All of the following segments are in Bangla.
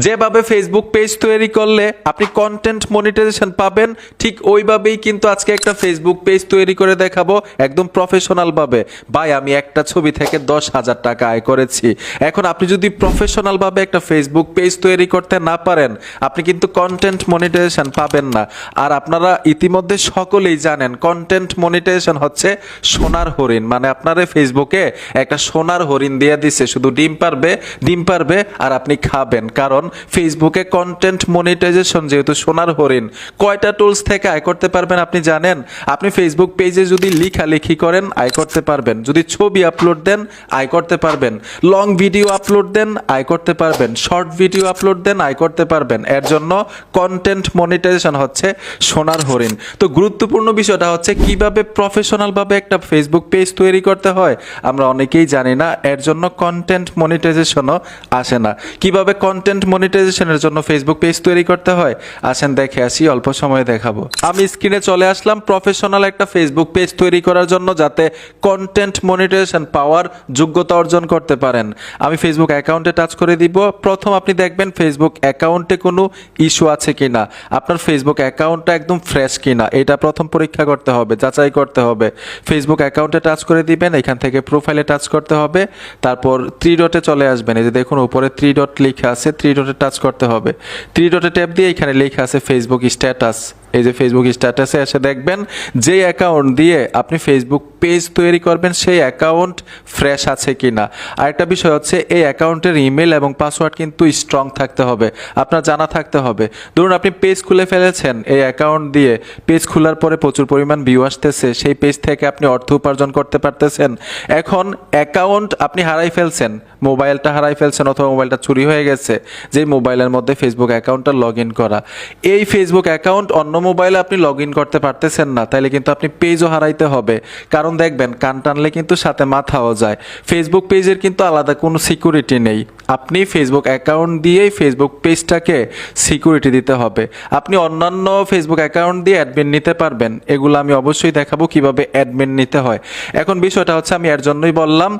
যেভাবে ফেসবুক পেজ তৈরি করলে আপনি কন্টেন্ট মনিটাইজেশন পাবেন, ঠিক ওইভাবেই কিন্তু আজকে একটা ফেসবুক পেজ তৈরি করে দেখাবো একদম প্রফেশনাল ভাবে। ভাই আমি একটা ছবি থেকে 10,000 টাকা আয় করেছি। এখন আপনি যদি প্রফেশনাল ভাবে একটা ফেসবুক পেজ তৈরি করতে না পারেন, আপনি কিন্তু কন্টেন্ট মনিটাইজেশন পাবেন না। আর আপনারা ইতিমধ্যে সকলেই জানেন কন্টেন্ট মনিটাইজেশন হচ্ছে সোনার হরিণ, মানে আপনারা ফেসবুকে একটা সোনার হরিণ দিয়ে দিচ্ছে, শুধু ডিম পারবে আর আপনি খাবেন। কারণ ফেসবুকে কন্টেন্ট মনিটাইজেশন যেহেতু সোনার হরিণ, কয়টা টুলস থেকে আয় করতে পারবেন আপনি জানেন? আপনি ফেসবুক পেজে যদি লেখালেখি করেন আয় করতে পারবেন, যদি ছবি আপলোড দেন আয় করতে পারবেন, লং ভিডিও আপলোড দেন আয় করতে পারবেন, শর্ট ভিডিও আপলোড দেন আয় করতে পারবেন। এর জন্য কন্টেন্ট মনিটাইজেশন হচ্ছে সোনার হরিণ। তো গুরুত্বপূর্ণ বিষয়টা হচ্ছে কিভাবে প্রফেশনাল ভাবে একটা ফেসবুক পেজ তৈরি করতে হয় আমরা অনেকেই জানি না, এর জন্য কন্টেন্ট মনিটাইজেশনও আসে না। কিভাবে কন্টেন্ট মনিটাইজেশনের জন্য ফেসবুক পেজ তৈরি করতে হয় আসেন দেখে আসি, অল্প সময়ে দেখাবো। আমি স্ক্রিনে চলে আসলাম প্রফেশনাল একটা ফেসবুক পেজ তৈরি করার জন্য, যাতে কন্টেন্ট মনিটাইজেশন পাওয়ার যোগ্যতা অর্জন করতে পারেন। আমি ফেসবুক অ্যাকাউন্টে টাচ করে দিব। প্রথম আপনি দেখবেন ফেসবুক অ্যাকাউন্টে কোনো ইস্যু আছে কিনা, আপনার ফেসবুক অ্যাকাউন্টটা একদম ফ্রেশ কিনা, এটা প্রথম পরীক্ষা করতে হবে, যাচাই করতে হবে। ফেসবুক অ্যাকাউন্টে টাচ করে দিবেন, এখান থেকে প্রোফাইলে টাচ করতে হবে, তারপর থ্রি ডটে চলে আসবেন। এই যে দেখুন উপরে থ্রি ডট লেখা আছে, থ্রি ডটে টাচ করতে হবে। থ্রি ডটে ট্যাপ দিয়ে এখানে লেখা আছে ফেসবুক স্ট্যাটাস। এই যে ফেসবুক স্ট্যাটাসে এসে দেখবেন যে অ্যাকাউন্ট দিয়ে আপনি ফেসবুক পেজ তৈরি করবেন সেই অ্যাকাউন্ট ফ্রেশ আছে কিনা। আরেকটা বিষয় হচ্ছে এই অ্যাকাউন্টের ইমেল এবং পাসওয়ার্ড কিন্তু স্ট্রং থাকতে হবে, আপনার জানা থাকতে হবে। ধরুন আপনি পেজ খুলে ফেলেছেন এই অ্যাকাউন্ট দিয়ে, পেজ খোলার পরে প্রচুর পরিমাণ ভিউ আসতেছে, সেই পেজ থেকে আপনি অর্থ উপার্জন করতে পারতেছেন। এখন অ্যাকাউন্ট আপনি হারাই ফেলছেন, মোবাইলটা হারাই ফেলছেন অথবা মোবাইলটা চুরি হয়ে গেছে, যেই মোবাইলের মধ্যে ফেসবুক অ্যাকাউন্টটা লগ ইন করা, এই ফেসবুক অ্যাকাউন্ট অন্য মোবাইলে আপনি লগ ইন করতে পারতেছেন না, তাইলে কিন্তু আপনি পেজও হারাইতে হবে। কারণ দেখবেন কান টানলে কিন্তু সাথে মাথাও যায়। ফেসবুক পেজের কিন্তু আলাদা কোনো সিকিউরিটি নেই, আপনি ফেসবুক অ্যাকাউন্ট দিয়েই ফেসবুক পেজটাকে সিকিউরিটি দিতে হবে। আপনি অন্যান্য ফেসবুক অ্যাকাউন্ট দিয়ে অ্যাডমিন নিতে পারবেন, এগুলো আমি অবশ্যই দেখাবো কিভাবে অ্যাডমিন নিতে হয়। এখন বিষয়টা হচ্ছে আমি এর জন্যই বললাম,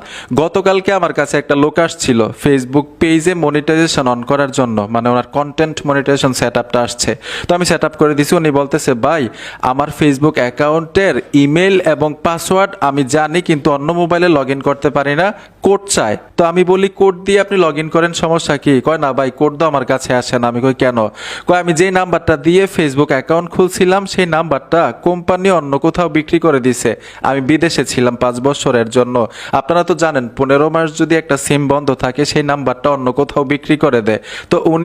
গতকালকে আমার কাছে একটা লোক আসছিল ফেসবুক পেজে মনিটাইজেশন অন করার জন্য, মানে ওনার কন্টেন্ট মনিটাইজেশন সেট আপটা আসছে। তো আমি সেট আপ করে দিছি, উনি বলতেছে ভাই আমার ফেসবুক অ্যাকাউন্টের ইমেল এবং পাসওয়ার্ড আমি জানি কিন্তু অন্য মোবাইলে লগ ইন করতে পারি না, কোড চাই। তো আমি বলি কোড দিয়ে আপনি লগ ইন করেন, সমস্যা কি? কয় না ভাই কোড তো আমার কাছে আসে না। আমি কই কেন? কয় আমি যেই নাম্বারটা দিয়ে ফেসবুক অ্যাকাউন্ট খুলছিলাম সেই নাম্বারটা কোম্পানি অন্য কোথাও বিক্রি করে দিছে, আমি বিদেশে ছিলাম 5 বছরের জন্য। আপনারা তো জানেন 15 মাস যদি একটা সিম বন্ধ থাকে সেই নাম্বারটা অন্য কোথাও বিক্রি করে দেয়। তো উনি